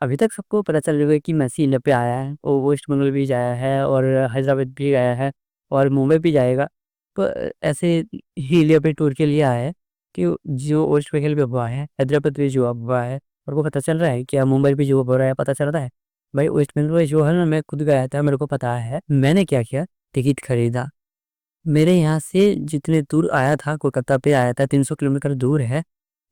अभी तक सबको पता चल रहा है कि मेसी इंडिया पे आया है, वो वेस्ट बंगाल भी जाया है और हैदराबाद भी गया है और मुंबई भी जाएगा। तो ऐसे ही इंडिया पे टूर के लिए आया है कि जो वेस्ट बंगाल में हुआ है, हैदराबाद में जो हुआ है, और वो पता चल रहा है क्या मुंबई भी जो हो रहा है पता चल रहा है। भाई वेस्ट बंगाल में जो है ना, मैं खुद गया था, मेरे को पता है मैंने क्या किया। टिकट खरीदा, मेरे यहाँ से जितने दूर आया था, कोलकाता पे आया था, 300 किलोमीटर दूर है।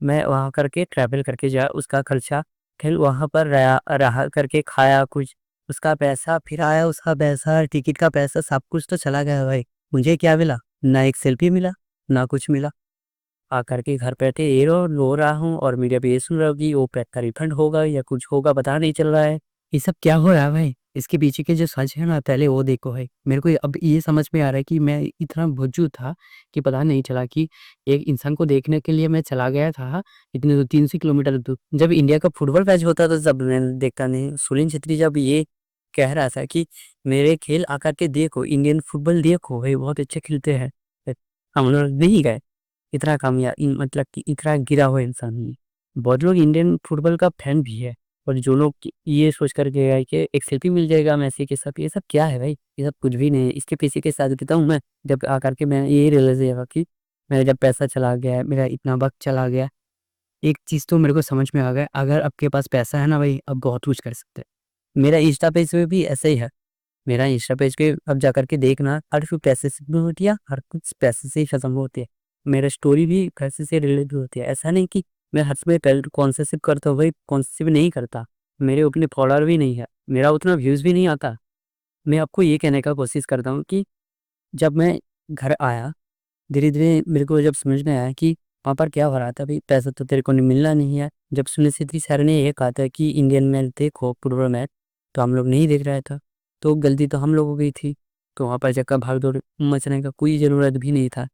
मैं वहाँ करके ट्रैवल करके जा उसका खर्चा, फिर वहाँ पर रहा रहा करके खाया कुछ, उसका पैसा, फिर आया उसका पैसा, टिकट का पैसा, सब कुछ तो चला गया भाई। मुझे क्या मिला? ना एक सेल्फी मिला, ना कुछ मिला। आकर के घर बैठे ये रो रहा हूँ और मीडिया पे ये सुन रहा हूँ कि वो पैक का रिफंड होगा या कुछ होगा, पता नहीं चल रहा है। ये सब क्या हो रहा है भाई? इसके पीछे के जो सच है ना, पहले वो देखो भाई। मेरे को अब ये समझ में आ रहा है कि मैं इतना भुज्जू था कि पता नहीं चला कि एक इंसान को देखने के लिए मैं चला गया था इतने 300 किलोमीटर दूर। जब इंडिया का फुटबॉल मैच होता था तब मैंने देखा नहीं। सुनील छेत्री जब ये कह रहा था कि मेरे खेल आकर के देखो, इंडियन फुटबॉल देखो भाई, बहुत अच्छे खेलते हैं, हम लोग नहीं गए। इतना कामयाब मतलब कि इतना गिरा हुआ इंसान नहीं। बहुत लोग इंडियन फुटबॉल का फैन भी है, और जो लोग ये सोच कर गए हैं कि एक सेल्फी मिल जाएगा मैसी के साथ, ये सब क्या है भाई? ये सब कुछ भी नहीं है। इसके पीछे के साथ बताऊं मैं, जब आकर के मैं ये रियलाइज हुआ कि मेरा जब पैसा चला गया, मेरा इतना वक्त चला गया, एक चीज तो मेरे को समझ में आ गया, अगर आपके पास पैसा है ना भाई, आप बहुत कुछ कर सकते हैं। मेरा इंस्टा पेज पे भी ऐसा ही है। मेरा इंस्टा पेज पे अब जाकर के देखना, हर कोई पैसे से भी होती है, हर कुछ पैसे से ही खत्म होती है। मेरा स्टोरी भी पैसे से रिलेटेड होती है। ऐसा नहीं कि मैं हर समय कॉन्सेसिव करता हूँ भाई, कॉन्सेसिव नहीं करता। मेरे उतने फॉलोअर भी नहीं है, मेरा उतना व्यूज भी नहीं आता। मैं आपको ये कहने का कोशिश करता हूँ कि जब मैं घर आया, धीरे धीरे मेरे को जब समझ में आया कि वहाँ पर क्या हो रहा था, भाई पैसा तो तेरे को नहीं मिलना नहीं है। जब सुनील छेत्री सर ने ये कहा था कि इंडियन मैच देखो, फुटबॉल मैच, तो हम लोग नहीं देख रहा था। तो गलती तो हम लोगों की थी। तो वहाँ पर जगह भाग दौड़ मचने का कोई ज़रूरत भी नहीं था।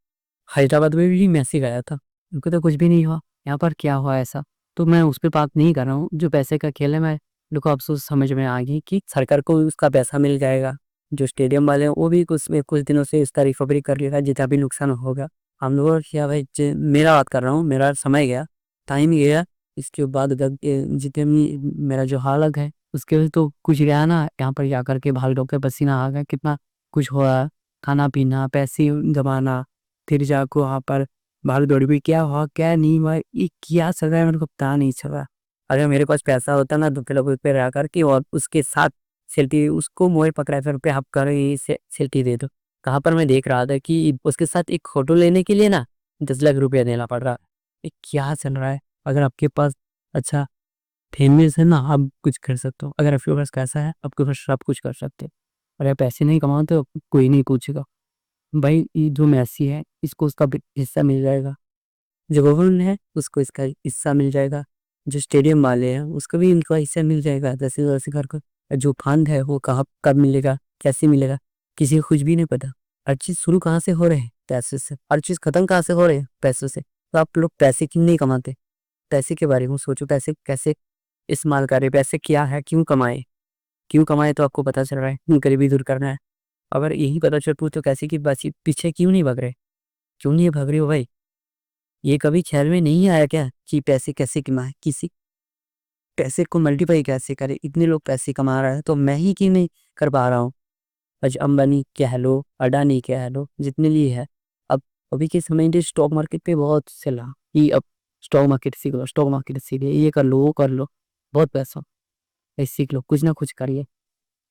हैदराबाद में भी मैसी गया था, उनको तो कुछ भी नहीं हुआ। यहाँ पर क्या हुआ ऐसा? तो मैं उस पर बात नहीं कर रहा हूँ, जो पैसे का खेल है। मैं मेरे को अफसोस समझ में आ गई कि सरकार को उसका पैसा मिल जाएगा। जो स्टेडियम वाले हैं वो भी कुछ दिनों से इसका रिकवरी कर लेगा, जितना भी नुकसान होगा। हम लोगों का क्या भाई, मेरा बात कर रहा हूँ, मेरा समय गया, टाइम गया। इसके बाद जितने भी मेरा जो हालत है उसके लिए तो कुछ गया ना। यहाँ पर जाकर के भाग दौड़ के पसीना आ गया, कितना कुछ हुआ, खाना पीना, पैसे जमाना, फिर जाको वहाँ पर भाग दौड़ भी क्या हुआ क्या नहीं हुआ, ये क्या चल रहा है मेरे को पता नहीं चल रहा। अगर मेरे पास पैसा होता ना तो फिर उस पे रह करके और उसके साथ सेल्फी, उसको मोबाइल पकड़ा फिर पे आप करो ये सेल्फी दे दो। कहाँ पर मैं देख रहा था कि उसके साथ एक फोटो लेने के लिए ना 10 लाख रुपया देना पड़ रहा है। ये क्या चल रहा है? अगर आपके पास अच्छा फेमस है ना, आप कुछ कर सकते हो। अगर आपके पास पैसा है, आपके पास सब कुछ कर सकते हो। अगर पैसे नहीं कमाते तो कोई नहीं पूछेगा। भाई ये जो मैसी है, इसको उसका हिस्सा मिल जाएगा। जो गवर्नमेंट है उसको इसका हिस्सा मिल जाएगा। जो स्टेडियम वाले हैं उसको भी इनका हिस्सा मिल जाएगा, 10,000 करके। जो फंड है वो कहाँ कब मिलेगा, कैसे मिलेगा, किसी को कुछ भी नहीं पता। हर चीज शुरू कहाँ से हो रहे हैं? पैसे से। हर चीज खत्म कहाँ से हो रहे हैं? पैसों से। तो आप लोग पैसे क्यों नहीं कमाते? पैसे के बारे में सोचो, पैसे कैसे इस्तेमाल करें, पैसे क्या है, क्यों कमाए? क्यों कमाए तो आपको पता चल रहा है, गरीबी दूर करना है। अगर यही पता चल पूछो कैसे की बात, पीछे क्यों नहीं भाग रहे? क्यों नहीं भाग रहे हो भाई? ये कभी ख्याल में नहीं आया क्या कि पैसे कैसे कमाए, किसी पैसे को मल्टीप्लाई कैसे करे? इतने लोग पैसे कमा रहे हैं तो मैं ही क्यों नहीं कर पा रहा हूँ? आज अंबानी कह लो, अडानी कह लो, जितने लिए है। अब अभी के समय में स्टॉक मार्केट पे बहुत चला कि अब स्टॉक मार्केट सीख लो, स्टॉक मार्केट सीख लो, ये कर लो, वो कर लो, बहुत पैसा है, सीख लो, कुछ ना कुछ करिए।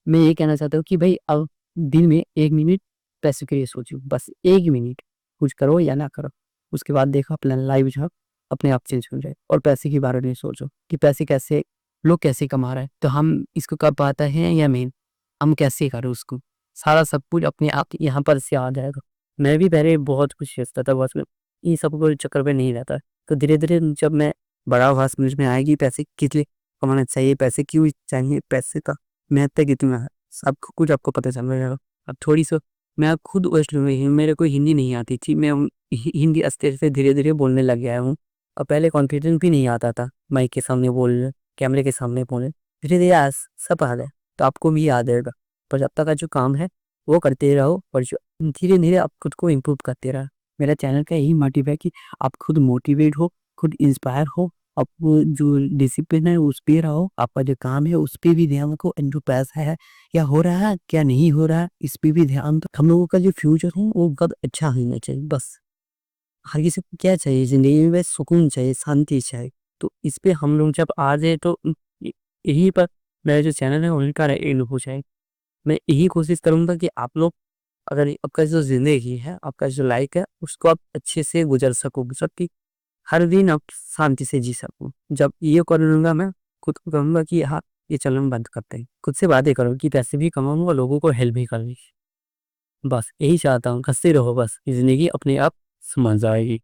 मैं ये कहना चाहता हूँ कि भाई अब दिन में 1 मिनट पैसे के लिए सोचो, बस 1 मिनट, कुछ करो या ना करो। उसके बाद देखो अपना लाइफ जो है अपने आप चेंज हो जाए। और पैसे के बारे में सोचो कि पैसे कैसे, लोग कैसे कमा रहे हैं, तो हम इसको कब पाता है या मेन, हम कैसे करें उसको। सारा सब कुछ अपने आप यहाँ पर से आ जाएगा। मैं भी पहले बहुत कुछ सोचता था, बस में इन सब को चक्कर में नहीं रहता। तो धीरे धीरे जब मैं बड़ा हुआ समझ में आएगी पैसे किस लिए कमाना चाहिए, पैसे क्यों चाहिए, पैसे का महत्व कितना है, सब कुछ आपको पता चल जाएगा। अब थोड़ी सी मैं अब खुद वेस्ट में हूँ, मेरे को हिंदी नहीं आती थी, मैं हिंदी अस्तर से धीरे धीरे बोलने लग गया हूँ। और पहले कॉन्फिडेंस भी नहीं आता था माइक के सामने बोलने, कैमरे के सामने बोलने। धीरे धीरे आज सब आ गया, तो आपको भी याद आएगा। पर जब तक का जो काम है वो करते रहो, और जो धीरे धीरे आप खुद को इम्प्रूव करते रहो। मेरा चैनल का यही मोटिव है कि आप खुद मोटिवेट हो, खुद इंस्पायर हो, आप जो डिसिप्लिन है उस पे रहो, आपका जो काम है उस पे भी ध्यान रखो एंड जो पैसा है क्या हो रहा है, क्या नहीं हो रहा है, इस पे भी ध्यान दो। हम लोगों का जो फ्यूचर है वो बहुत अच्छा होना चाहिए बस। हर किसी को क्या चाहिए ज़िंदगी में? बस सुकून चाहिए, शांति चाहिए। तो इस पे हम लोग जब आ जाए तो य यहीं पर मेरा जो चैनल है वहीं का एंड हो जाए। मैं यही कोशिश करूँगा कि आप लोग अगर आपका जो ज़िंदगी है, आपका जो लाइफ़ है उसको आप अच्छे से गुज़र सको, मतलब कि हर दिन आप शांति से जी सको। जब ये कर लूँगा मैं, खुद को कहूँगा कि हाँ, ये चलन बंद करते हैं। खुद से वादे करो कि पैसे भी कमाऊँगा, लोगों को हेल्प भी करूँगी। बस यही चाहता हूँ, हँसते रहो बस, ज़िंदगी अपने आप संभल जाएगी।